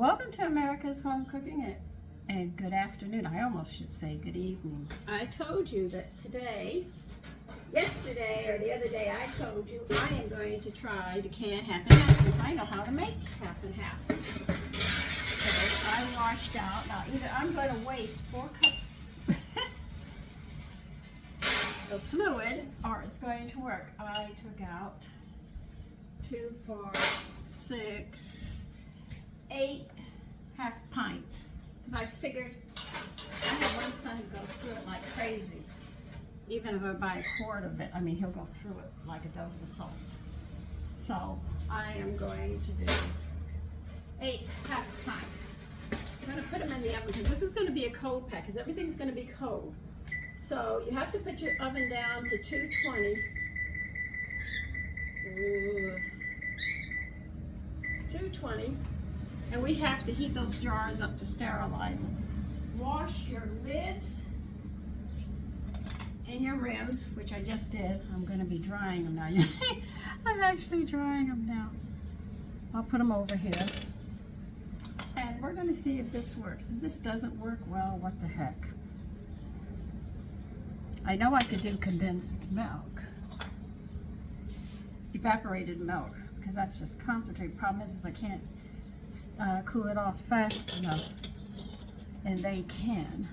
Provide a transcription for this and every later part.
Welcome to America's Home Cooking and good afternoon. I almost should say good evening. I told you that yesterday or the other day, I told you I am going to try to can half and half since I know how to make half and half. So I washed out. Now either I'm going to waste 4 cups of fluid or it's going to work. I took out 2, 4, 6, 8 half pints because I figured I have one son who goes through it like crazy. Even if I buy a quart of it, I mean, he'll go through it like a dose of salts. So I am going to do 8 half pints. I'm going to put them in the oven because this is going to be a cold pack because everything's going to be cold. So you have to put your oven down to 220. 220. And we have to heat those jars up to sterilize them. Wash your lids and your rims, which I just did. I'm going to be drying them now. I'm actually drying them now. I'll put them over here. And we're going to see if this works. If this doesn't work, well, what the heck. I know I could do condensed milk. Evaporated milk, because that's just concentrate. Problem is I can't cool it off fast enough, and they can.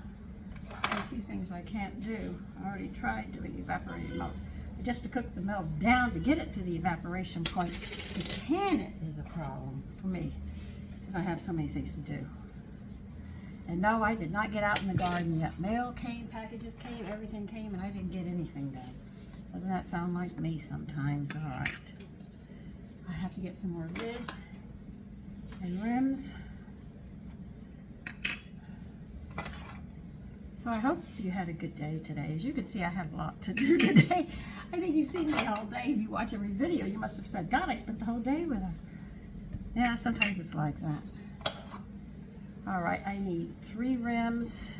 And a few things I can't do. I already tried doing evaporated milk. But just to cook the milk down to get it to the evaporation point, the can is a problem for me because I have so many things to do. And no, I did not get out in the garden yet. Mail came, packages came, everything came, and I didn't get anything done. Doesn't that sound like me sometimes? All right. I have to get some more lids and rims. So I hope you had a good day today. As you can see, I had a lot to do today. I think you've seen me all day. If you watch every video, you must have said, God, I spent the whole day with her. Yeah, sometimes it's like that. All right, I need 3 rims,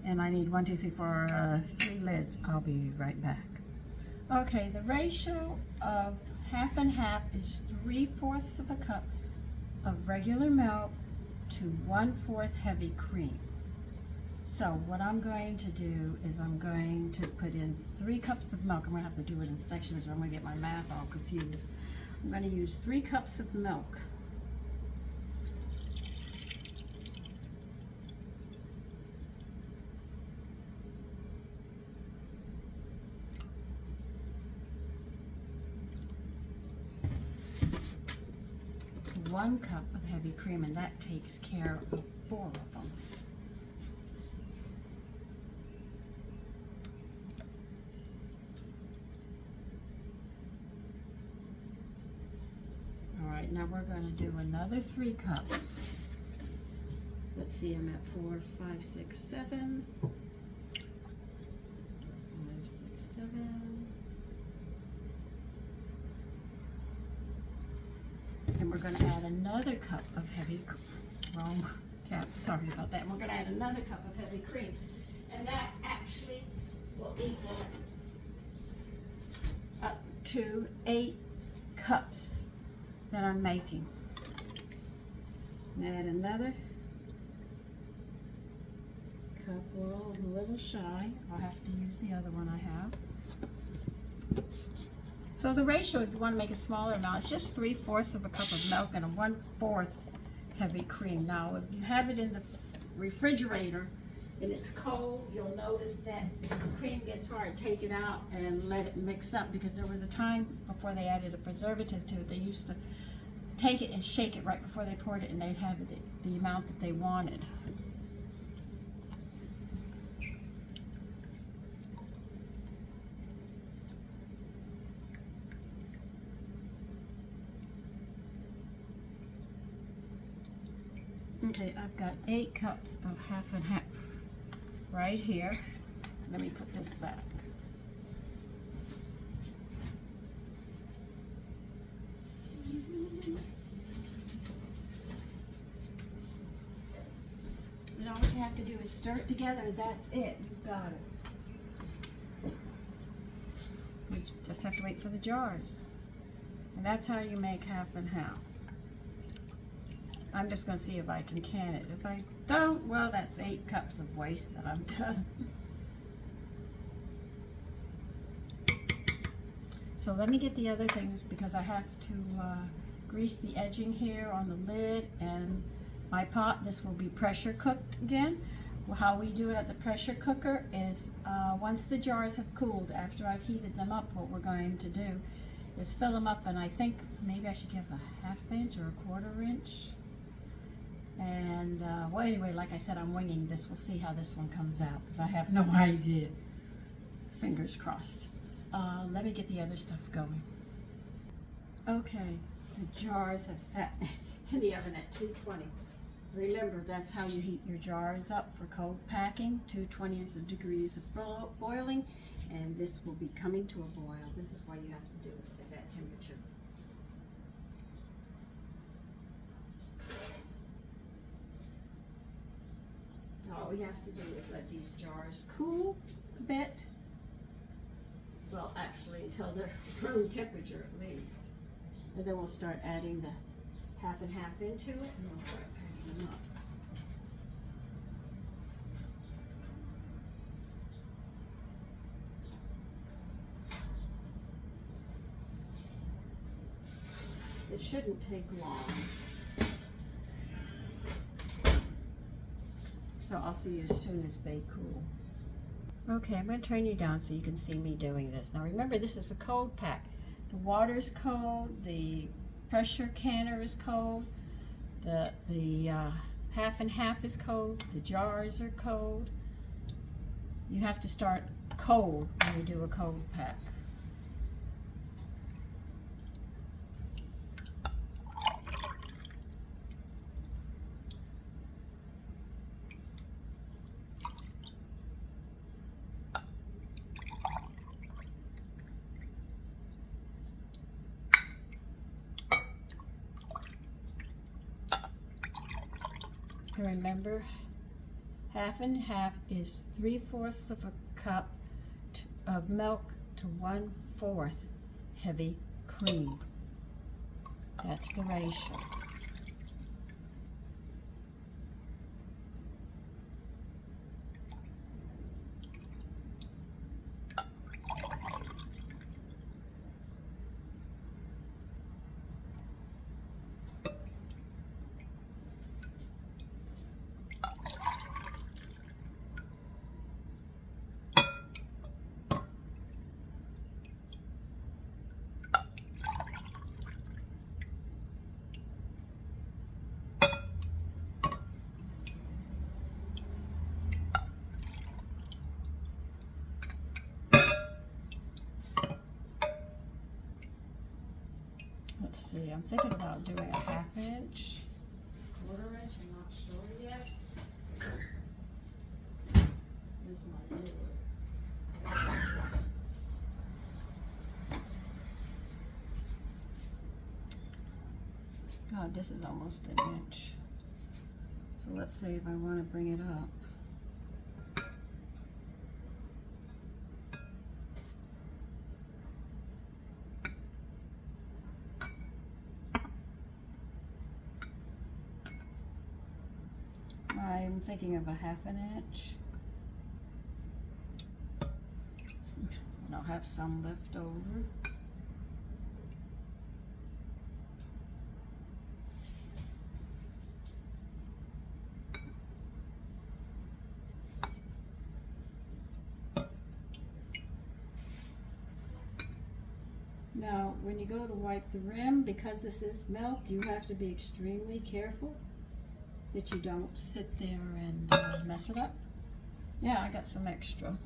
and I need 1, 2, 3, 4, 3 lids. I'll be right back. Okay, the ratio of half and half is 3/4 of a cup of regular milk to 1/4 heavy cream. So what I'm going to do is I'm going to put in 3 cups of milk. I'm going to have to do it in sections or I'm going to get my math all confused. I'm going to use 3 cups of milk. To 1 cup of heavy cream, and that takes care of 4 of them. Alright, now we're going to do another 3 cups. Let's see, I'm at 4, 5, 6, 7. 5, 6, 7. And we're going to add another cup of heavy, wrong cap, sorry about that. And we're going to add another cup of heavy cream. And that actually will equal up to 8 cups that I'm making. And add another cup. Well, I'm a little shy. I'll have to use the other one I have. So the ratio, if you want to make a smaller amount, it's just 3/4 of a cup of milk and a 1/4 heavy cream. Now, if you have it in the refrigerator and it's cold, you'll notice that the cream gets hard. Take it out and let it mix up, because there was a time before they added a preservative to it, they used to take it and shake it right before they poured it, and they'd have the amount that they wanted. Okay, I've got 8 cups of half and half right here. Let me put this back. And all you have to do is stir it together. That's it. You've got it. You just have to wait for the jars. And that's how you make half and half. I'm just going to see if I can can it. If I don't, well, that's 8 cups of waste that I've done. So let me get the other things because I have to grease the edging here on the lid and my pot. This will be pressure cooked again. Well, how we do it at the pressure cooker is once the jars have cooled, after I've heated them up, what we're going to do is fill them up, and I think maybe I should give a 1/2 inch or a 1/4 inch. And well, anyway, like I said, I'm winging this. We'll see how this one comes out because I have no idea. Fingers crossed. Let me get the other stuff going. Okay, the jars have sat in the oven at 220. Remember, that's how you heat your jars up for cold packing. 220 is the degrees of boiling, and this will be coming to a boil. This is why you have to do it at that temperature. All we have to do is let these jars cool a bit. Well, actually, until they're room temperature at least. And then we'll start adding the 1/2 and 1/2 into it, and we'll start packing them up. It shouldn't take long. So I'll see you as soon as they cool. Okay, I'm going to turn you down so you can see me doing this. Now remember, this is a cold pack. The water's cold, the pressure canner is cold, the 1/2 and 1/2 is cold, the jars are cold. You have to start cold when you do a cold pack. Remember, 1/2 and 1/2 is 3/4 of a cup of milk to 1/4 heavy cream. That's the ratio. Let's see, I'm thinking about doing a 1/2 inch, 1/4 inch, I'm not sure yet. Here's my ruler. God, this is almost an inch. So let's see if I want to bring it up. I'm thinking of a 1/2 an inch. And I'll have some left over. Now, when you go to wipe the rim, because this is milk, you have to be extremely careful that you don't sit there and mess it up. Yeah, I got some extra.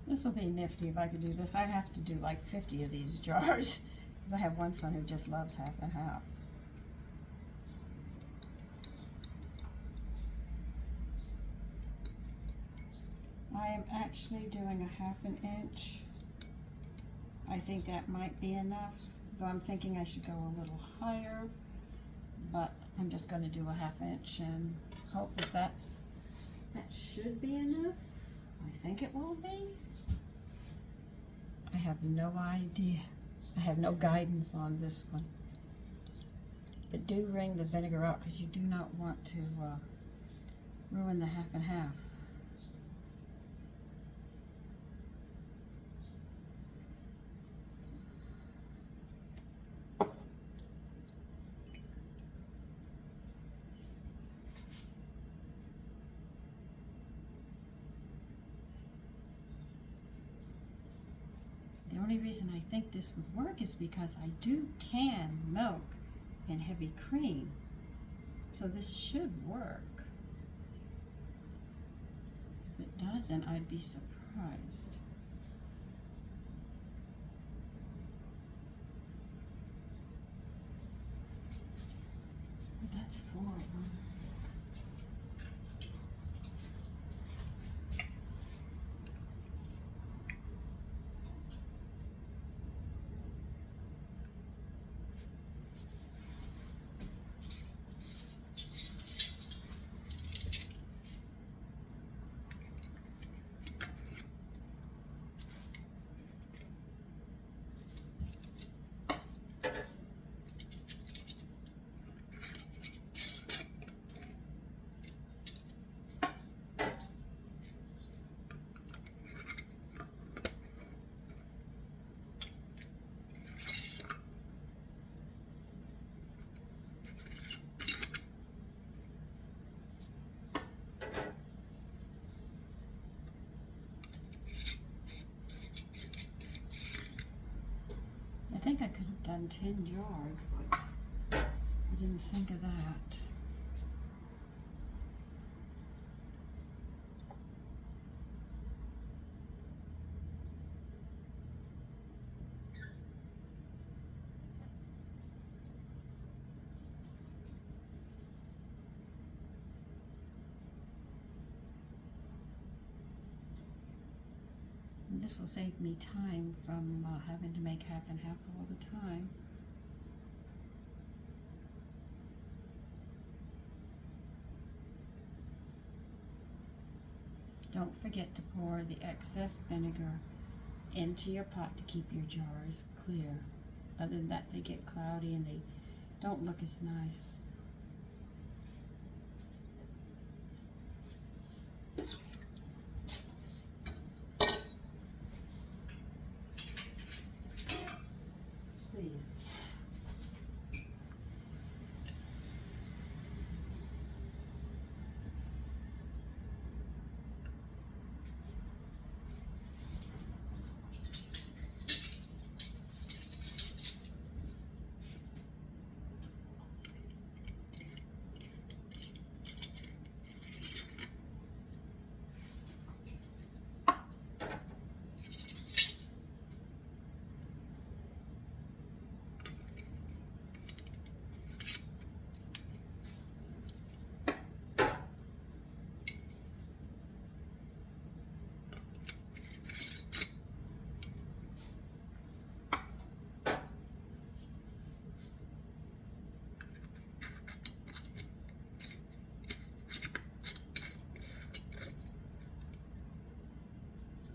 This will be nifty if I could do this. I'd have to do like 50 of these jars because I have one son who just loves 1/2 and 1/2. I am actually doing a 1/2 an inch. I think that might be enough, though I'm thinking I should go a little higher, but I'm just going to do a 1/2 inch and hope that that's that should be enough. I think it will be. I have no idea. I have no guidance on this one. But do wring the vinegar out because you do not want to ruin the half and half. The only reason I think this would work is because I do can milk and heavy cream. So this should work. If it doesn't, I'd be surprised. But that's 4 of them. I think I could have done 10 jars, but I didn't think of that. And this will save me time from having to make half and half all the time. Don't forget to pour the excess vinegar into your pot to keep your jars clear. Other than that, they get cloudy and they don't look as nice. Please.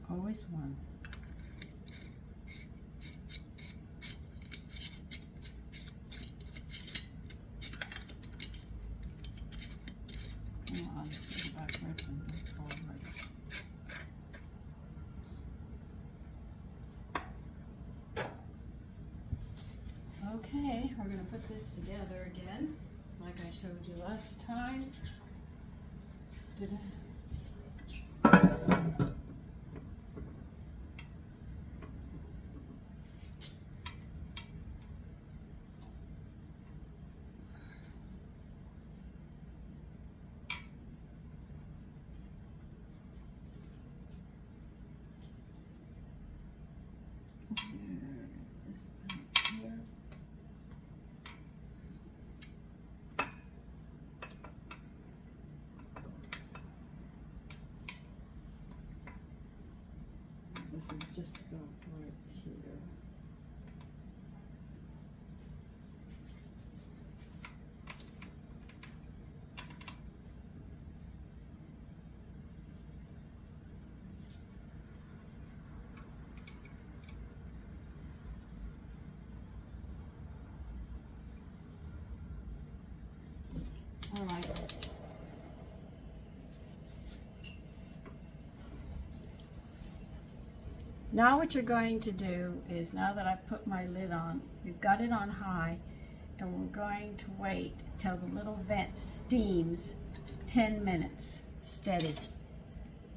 Always one. Come on, go backwards and go forward. Okay, we're going to put this together again, like I showed you last time. Did I? This is just about right here. Now what you're going to do is, now that I've put my lid on, we've got it on high, and we're going to wait till the little vent steams 10 minutes steady.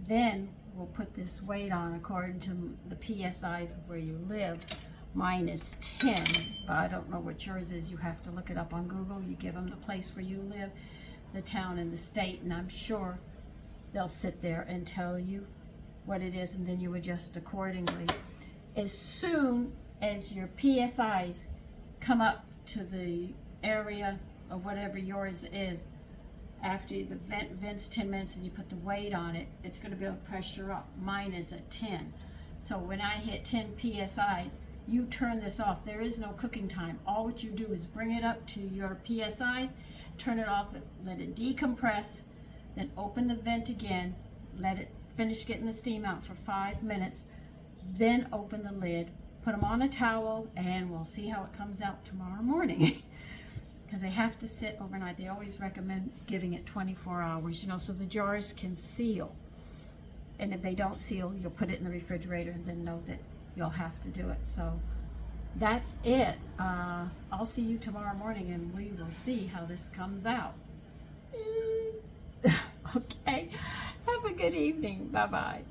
Then we'll put this weight on according to the PSIs of where you live. Mine is 10, but I don't know what yours is. You have to look it up on Google. You give them the place where you live, the town and the state, and I'm sure they'll sit there and tell you what it is, and then you adjust accordingly. As soon as your PSIs come up to the area of whatever yours is, after the vents 10 minutes and you put the weight on it, it's going to build pressure up. Mine is at 10. So when I hit 10 PSIs, you turn this off. There is no cooking time. All what you do is bring it up to your PSIs, turn it off, let it decompress, then open the vent again, let it finish getting the steam out for 5 minutes, then open the lid, put them on a towel, and we'll see how it comes out tomorrow morning. Because they have to sit overnight. They always recommend giving it 24 hours, you know, so the jars can seal. And if they don't seal, you'll put it in the refrigerator and then know that you'll have to do it. So that's it. I'll see you tomorrow morning and we will see how this comes out. Okay. Have a good evening. Bye-bye.